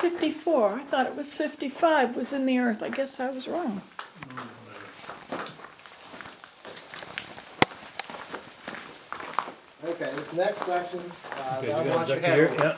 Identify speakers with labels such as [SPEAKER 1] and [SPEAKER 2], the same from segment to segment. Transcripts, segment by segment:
[SPEAKER 1] 54. I thought it was 55 was in the earth. I guess I was wrong.
[SPEAKER 2] Okay, this next section,
[SPEAKER 3] Okay,
[SPEAKER 2] I
[SPEAKER 3] you
[SPEAKER 2] want
[SPEAKER 3] got
[SPEAKER 2] you
[SPEAKER 3] it
[SPEAKER 2] to
[SPEAKER 3] back here,
[SPEAKER 2] have.
[SPEAKER 3] yeah.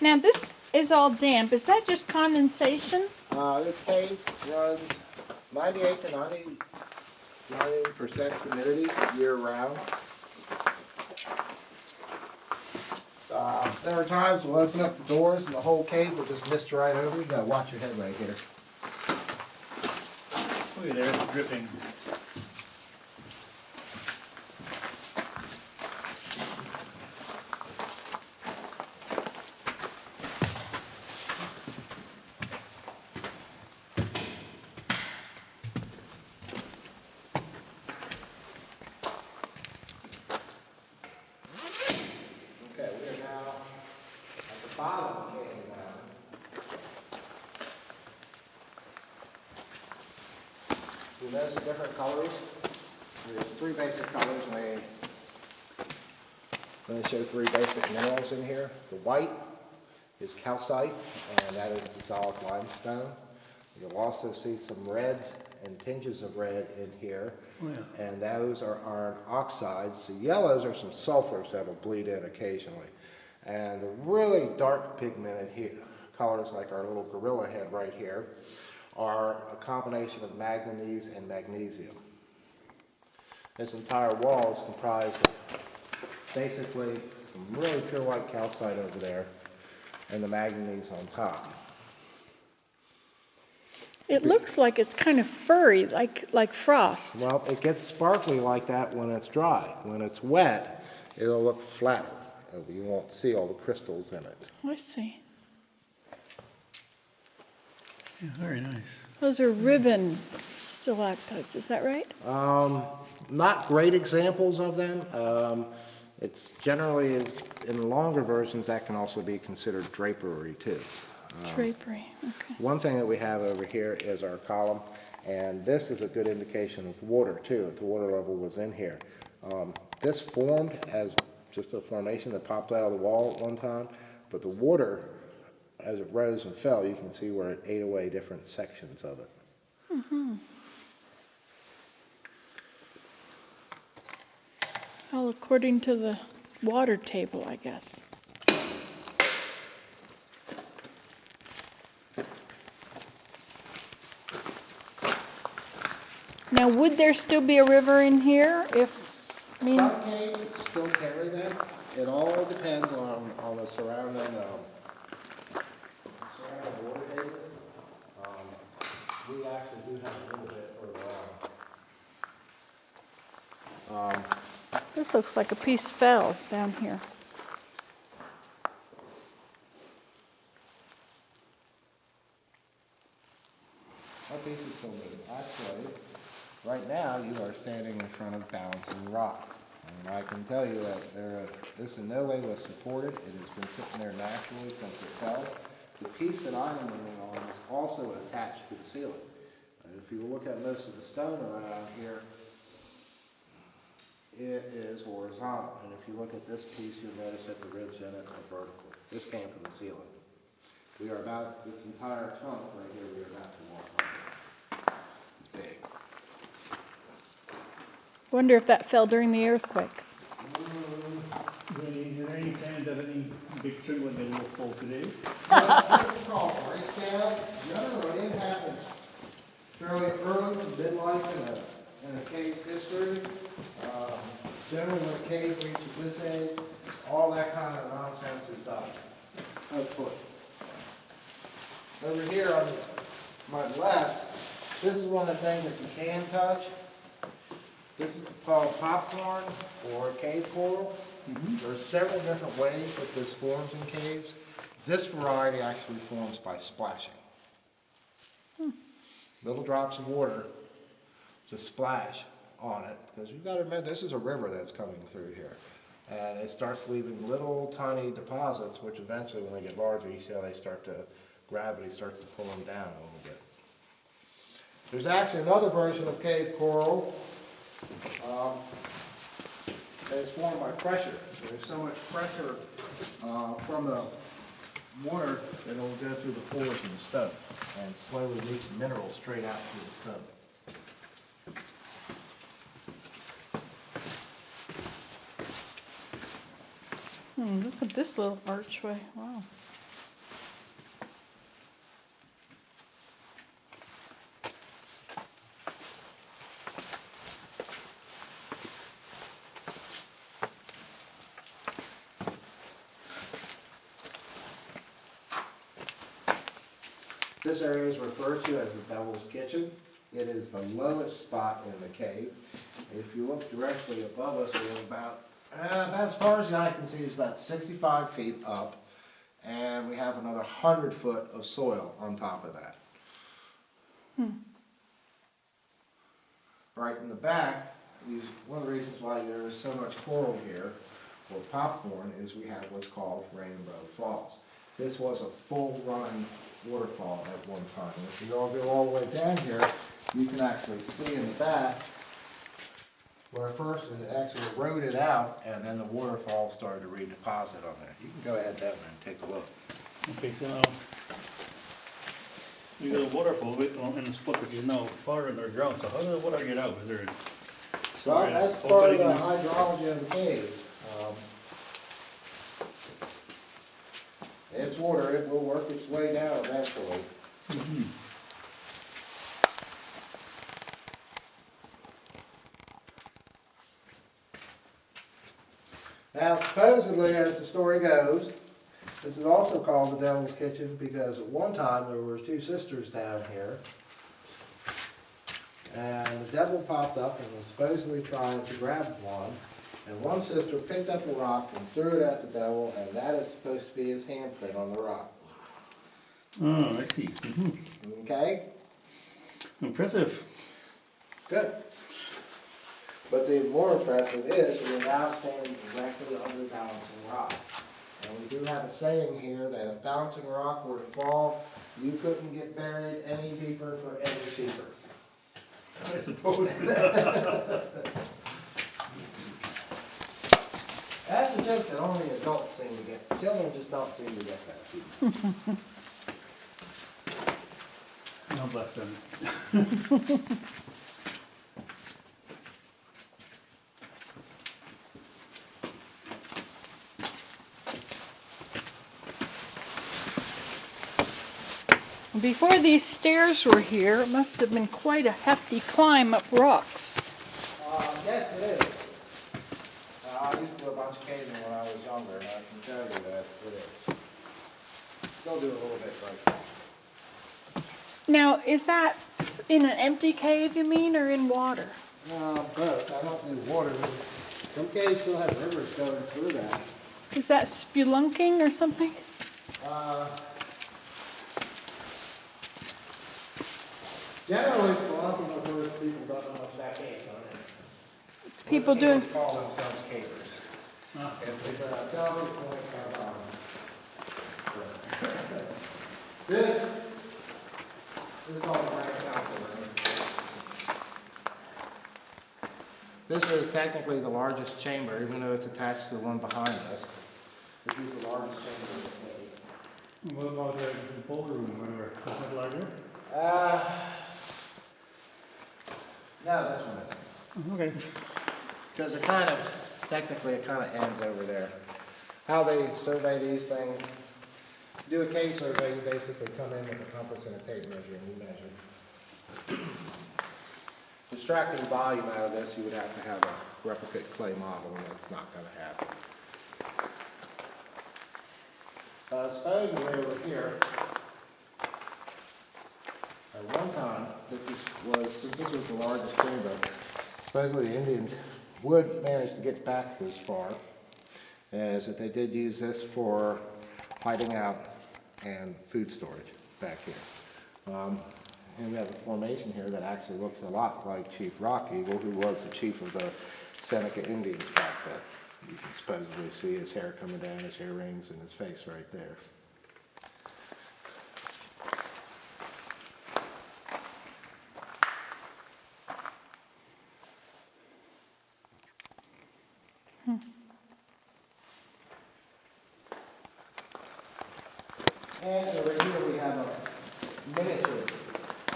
[SPEAKER 1] Now this is all damp. Is that just condensation?
[SPEAKER 2] This cave runs 98 to 90% humidity year round. There are times we'll open up the doors and the whole cave will just mist right over. You gotta watch your head right here.
[SPEAKER 3] Look at there, it's dripping.
[SPEAKER 2] Okay, we are now at the bottom of the cave now. You notice the different colors? There's three basic colors. Let me show three basic minerals in here. The white is calcite, and that is dissolved limestone. You'll also see some reds and tinges of red in here, and those are iron oxides. The yellows are some sulfurs that will bleed in occasionally. And the really dark pigmented here, colors like our little gorilla head right here, are a combination of manganese and magnesium. This entire wall is comprised of basically some really pure white calcite over there and the manganese on top.
[SPEAKER 1] It looks like it's kind of furry, like frost.
[SPEAKER 2] Well, it gets sparkly like that when it's dry. When it's wet, it'll look flatter. You won't see all the crystals in it.
[SPEAKER 1] I see.
[SPEAKER 3] Yeah, very nice.
[SPEAKER 1] Those are ribbon stalactites. Is that right?
[SPEAKER 2] Not great examples of them. It's generally, in the longer versions, that can also be considered drapery too.
[SPEAKER 1] Drapery. Okay.
[SPEAKER 2] One thing that we have over here is our column, and this is a good indication of water too, if the water level was in here. This formed as just a formation that popped out of the wall at one time, but the water, as it rose and fell, you can see where it ate away different sections of it.
[SPEAKER 1] Mm-hmm. Well, according to the water table, I guess. Now, would there still be a river in here if,
[SPEAKER 2] Some caves still carry them. It all depends on the surrounding water tables. We actually do have a little bit further on.
[SPEAKER 1] this looks like a piece fell down here.
[SPEAKER 2] That piece is still moving. Actually, right now you are standing in front of bouncing rock. And I can tell you that this in no way was supported. It has been sitting there naturally since it fell. The piece that I am leaning on is also attached to the ceiling. If you look at most of the stone around here, it is horizontal. And if you look at this piece, you'll notice that the ribs in it are vertical. This came from the ceiling. We are about, this entire chunk right here, we are about to walk on. It's big.
[SPEAKER 1] Wonder if that fell during the earthquake.
[SPEAKER 3] Is there any signs of any big tree when they will fall today?
[SPEAKER 2] This is called breakdown. Generally, it happens fairly early to midlife in a cave's history. Generally, when a cave reaches this age, all that kind of nonsense is done. Output. Over here on my left, this is one of the things that you can touch. This is called popcorn or cave coral. There are several different ways that this forms in caves. This variety actually forms by splashing. Little drops of water just splash on it, because you've got to remember this is a river that's coming through here. And it starts leaving little tiny deposits, which eventually, when they get larger, you see how they start to, gravity starts to pull them down a little bit. There's actually another version of cave coral that is formed by pressure. There's so much pressure from the water that it'll go through the pores in the stone and slowly leach the minerals straight out through the stone.
[SPEAKER 1] Look at this little archway. Wow.
[SPEAKER 2] This area is referred to as the Devil's Kitchen. It is the lowest spot in the cave. If you look directly above us, we're about as far as the eye can see, is about 65 feet up, and we have another 100 foot of soil on top of that. Right in the back, one of the reasons why there is so much coral here, or popcorn, is we have what's called Rainbow Falls. This was a full-run waterfall at one time. And if you all go all the way down here, you can actually see in the back where first it actually eroded out, and then the waterfall started to redeposit on there. You can go ahead down there and take a look.
[SPEAKER 3] Okay, so you got a waterfall in the spot which is now far underground, so how does the water get out? Is there
[SPEAKER 2] Well, that's part of the hydrology of the cave. It's water, it will work its way down eventually. Now, supposedly, as the story goes, this is also called the Devil's Kitchen because at one time there were two sisters down here. And the devil popped up and was supposedly trying to grab one. And one sister picked up a rock and threw it at the devil, and that is supposed to be his handprint on the rock.
[SPEAKER 3] Oh, I see.
[SPEAKER 2] Okay?
[SPEAKER 3] Impressive.
[SPEAKER 2] Good. What's even more impressive is we're now standing directly under balancing rock. And we do have a saying here that if balancing rock were to fall, you couldn't get buried any deeper for any cheaper.
[SPEAKER 3] I suppose.
[SPEAKER 2] That's a joke that only adults seem to get. Children just don't seem to get that.
[SPEAKER 3] God bless them.
[SPEAKER 1] Before these stairs were here, it must have been quite a hefty climb up rocks.
[SPEAKER 2] Yes, it is. I used to do a bunch of caving when I was younger, and I can tell you that it is. Still do a little bit right now.
[SPEAKER 1] Now, is that in an empty cave, you mean, or in water?
[SPEAKER 2] Both. I don't do water. Some caves still have rivers going through that.
[SPEAKER 1] Is that spelunking or something?
[SPEAKER 2] Generally, spelunking refers to people don't know much about caves on it.
[SPEAKER 1] People doing.
[SPEAKER 2] They call themselves cavers. If they tell them point This is called the Grand Council Room. This is technically the largest chamber, even though it's attached to the one behind us. This is the largest chamber in the cave.
[SPEAKER 3] What about the ballroom, whatever? Is that larger?
[SPEAKER 2] No, this one isn't.
[SPEAKER 3] Okay.
[SPEAKER 2] Because technically it kind of ends over there. How they survey these things, do a cave survey, you basically come in with a compass and a tape measure and you measure. Extracting volume out of this, you would have to have a replicate clay model, and that's not going to happen. Supposedly over here, at one time, since this was the largest chamber, supposedly the Indians would manage to get back this far, as that they did use this for hiding out and food storage back here. And we have a formation here that actually looks a lot like Chief Rock Eagle, who was the chief of the Seneca Indians back then. You can supposedly see his hair coming down, his earrings, and his face right there. And over here we have a miniature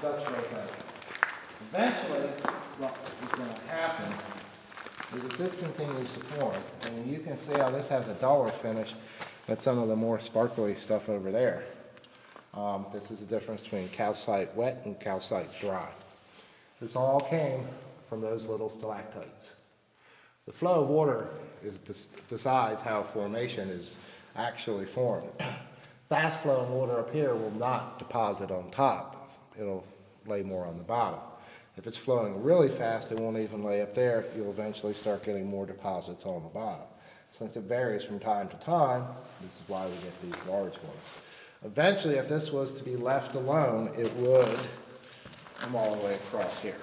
[SPEAKER 2] Dutch rake. Eventually, what is going to happen is if this continues to form, and you can see how this has a duller finish than some of the more sparkly stuff over there. This is the difference between calcite wet and calcite dry. This all came from those little stalactites. The flow of water decides how formation is actually formed. Fast flowing water up here will not deposit on top. It'll lay more on the bottom. If it's flowing really fast, it won't even lay up there. You'll eventually start getting more deposits on the bottom. Since it varies from time to time, this is why we get these large ones. Eventually, if this was to be left alone, it would come all the way across here.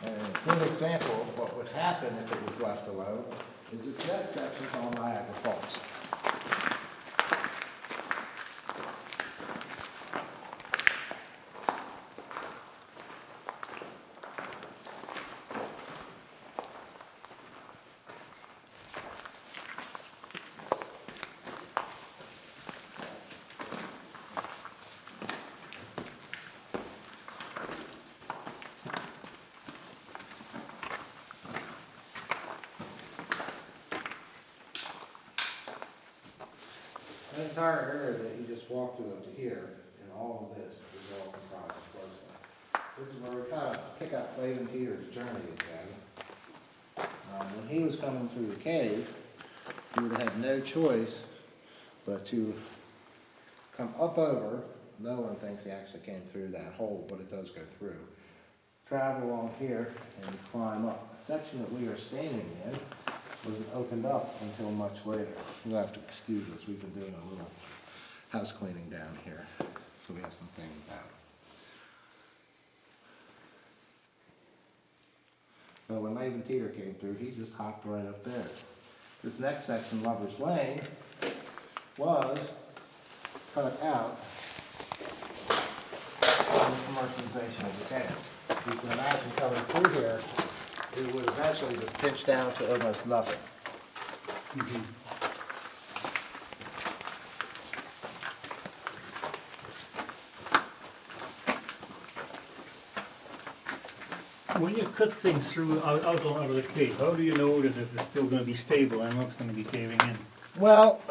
[SPEAKER 2] And a good example of what would happen if it was left alone is this next section called Niagara Falls. The entire area that you just walked through up to here, and all of this is all comprised of flowstone. This is where we kind of pick up Laban Peter's journey again. When he was coming through the cave, he would have had no choice but to come up over. No one thinks he actually came through that hole, but it does go through. Travel along here and climb up. The section that we are standing in wasn't opened up until much later. You'll have to excuse us. We've been doing a little house cleaning down here, so we have some things out. But when Laban Peter came through, he just hopped right up there. This next section, Lover's Lane, was cut out from the commercialization of the cave. You can imagine coming through here, it would eventually just pinch down to almost nothing.
[SPEAKER 3] When you cut things through out of the cave, how do you know that it's still going to be stable and not going to be caving in?
[SPEAKER 2] Well,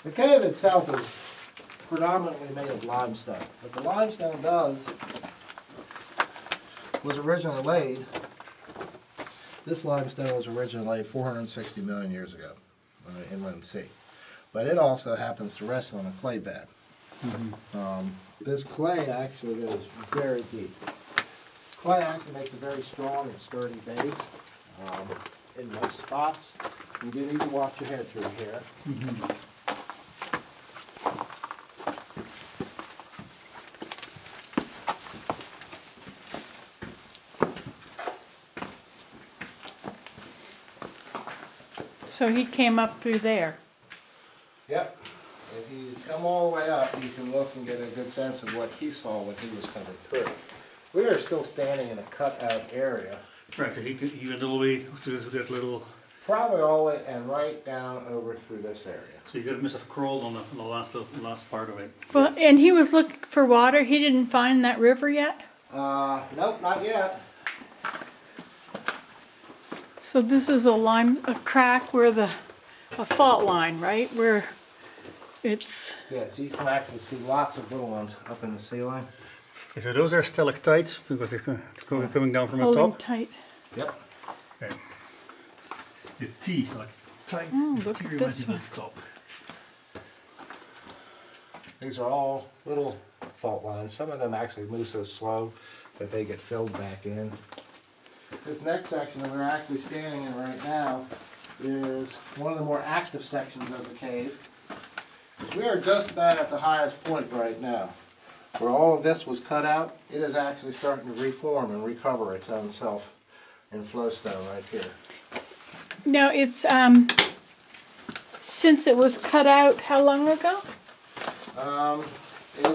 [SPEAKER 2] the cave itself is predominantly made of limestone. What the limestone does was originally laid, this limestone was originally laid 460 million years ago on the inland sea. But it also happens to rest on a clay bed. This clay actually goes very deep. Clay actually makes a very strong and sturdy base in most spots. You do need to watch your head through here.
[SPEAKER 1] So he came up through there.
[SPEAKER 2] Yep. If you come all the way up, you can look and get a good sense of what he saw when he was coming through. We are still standing in a cut-out area.
[SPEAKER 3] Right, so he went all the way to that little...
[SPEAKER 2] Probably all the way and right down over through this area.
[SPEAKER 3] So you must have crawled on the last part of it.
[SPEAKER 1] Well, and he was looking for water. He didn't find that river yet.
[SPEAKER 2] Nope, not yet.
[SPEAKER 1] So this is a crack where a fault line, right? Where it's...
[SPEAKER 2] Yeah, so you can actually see lots of little ones up in the ceiling.
[SPEAKER 3] Okay, so those are stalactites because they're coming down from the
[SPEAKER 1] holding
[SPEAKER 3] top.
[SPEAKER 1] tight.
[SPEAKER 2] Yep.
[SPEAKER 3] Okay. The T stalactite.
[SPEAKER 1] Oh, look at this one.
[SPEAKER 3] Top.
[SPEAKER 2] These are all little fault lines. Some of them actually move so slow that they get filled back in. This next section that we're actually standing in right now is one of the more active sections of the cave. We are just about at the highest point right now. Where all of this was cut out, it is actually starting to reform and recover its own self in flowstone right here.
[SPEAKER 1] Now it's since it was cut out, how long ago?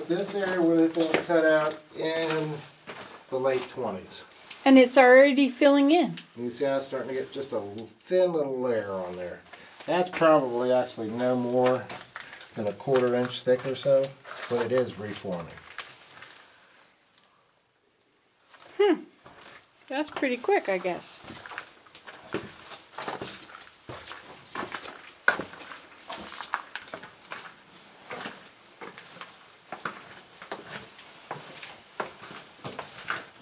[SPEAKER 2] This area would have been cut out in the late 20s.
[SPEAKER 1] And it's already filling in.
[SPEAKER 2] You see how it's starting to get just a thin little layer on there. That's probably actually no more than a 1/4 inch thick or so, but it is reforming.
[SPEAKER 1] That's pretty quick, I guess.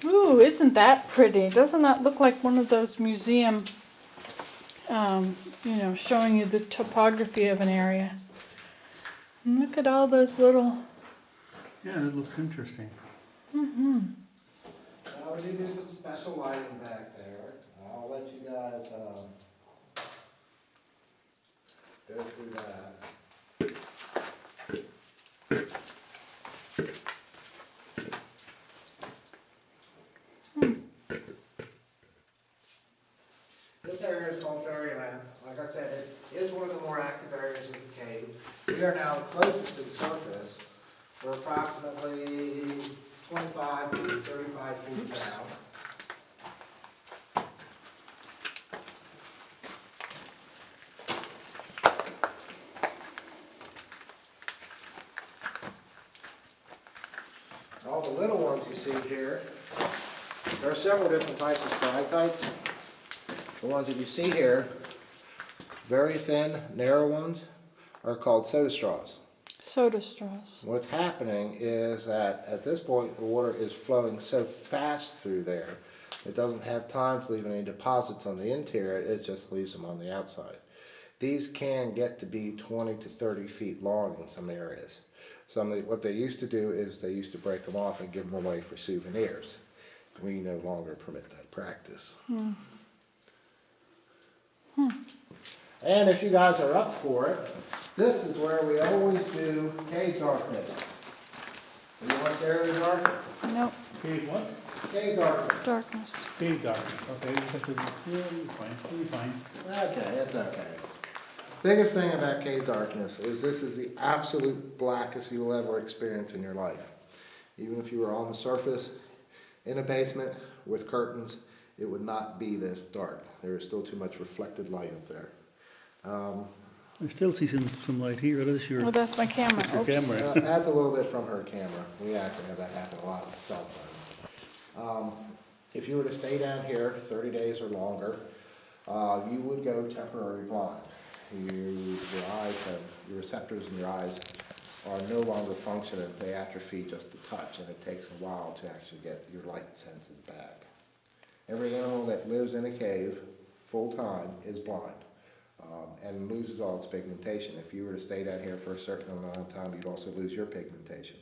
[SPEAKER 1] Ooh, isn't that pretty? Doesn't that look like one of those museum, you know, showing you the topography of an area? And look at all those little...
[SPEAKER 3] Yeah, it looks interesting.
[SPEAKER 2] We do some special lighting back there. I'll let you guys go through that. This area is called Fairyland. Like I said, it is one of the more active areas of the cave. We are now closest to the surface. We're approximately 25 to 35 feet down. All the little ones you see here, there are several different types of stalactites. The ones that you see here, very thin, narrow ones, are called soda straws.
[SPEAKER 1] Soda straws.
[SPEAKER 2] What's happening is that at this point the water is flowing so fast through there, it doesn't have time to leave any deposits on the interior, it just leaves them on the outside. These can get to be 20 to 30 feet long in some areas. What they used to do is they used to break them off and give them away for souvenirs. We no longer permit that practice. And if you guys are up for it, this is where we always do cave darkness. You want the area dark?
[SPEAKER 1] Nope.
[SPEAKER 3] Cave what?
[SPEAKER 2] Cave darkness.
[SPEAKER 1] Darkness.
[SPEAKER 3] Cave darkness. Okay, we have to, yeah, we'll be fine. We'll be fine.
[SPEAKER 2] Okay, that's okay. Biggest thing about cave darkness is this is the absolute blackest you will ever experience in your life. Even if you were on the surface, in a basement with curtains, it would not be this dark. There is still too much reflected light up there.
[SPEAKER 3] I still see some light here. That is your
[SPEAKER 1] Well, that's my camera.
[SPEAKER 3] your
[SPEAKER 1] Oops.
[SPEAKER 3] camera.
[SPEAKER 2] That's a little bit from her camera. We actually have that happen a lot with cell phone. If you were to stay down here 30 days or longer, you would go temporarily blind. Your receptors in your eyes are no longer functioning. They atrophy just a touch, and it takes a while to actually get your light senses back. Every animal that lives in a cave full time is blind and loses all its pigmentation. If you were to stay down here for a certain amount of time, you'd also lose your pigmentation.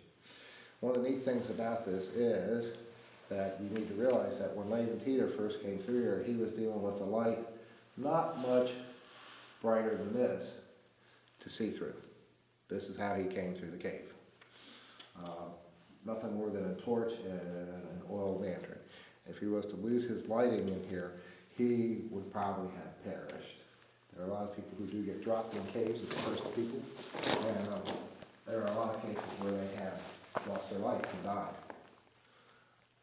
[SPEAKER 2] One of the neat things about this is that you need to realize that when Laban Peter first came through here, he was dealing with a light not much brighter than this to see through. This is how he came through the cave. Nothing more than a torch and an oil lantern. If he was to lose his lighting in here, he would probably have perished. There are a lot of people who do get dropped in caves as the first people, and there are a lot of cases where they have lost their lights and died.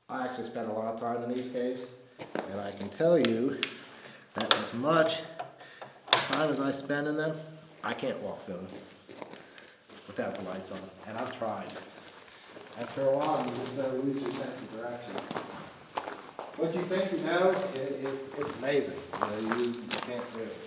[SPEAKER 2] I actually spent a lot of time in these caves, and I can tell you that as much time as I spend in them, I can't walk through them without the lights on, and I've tried. After a while, you just lose your sense of direction. What you think you know, it's amazing. You can't do it.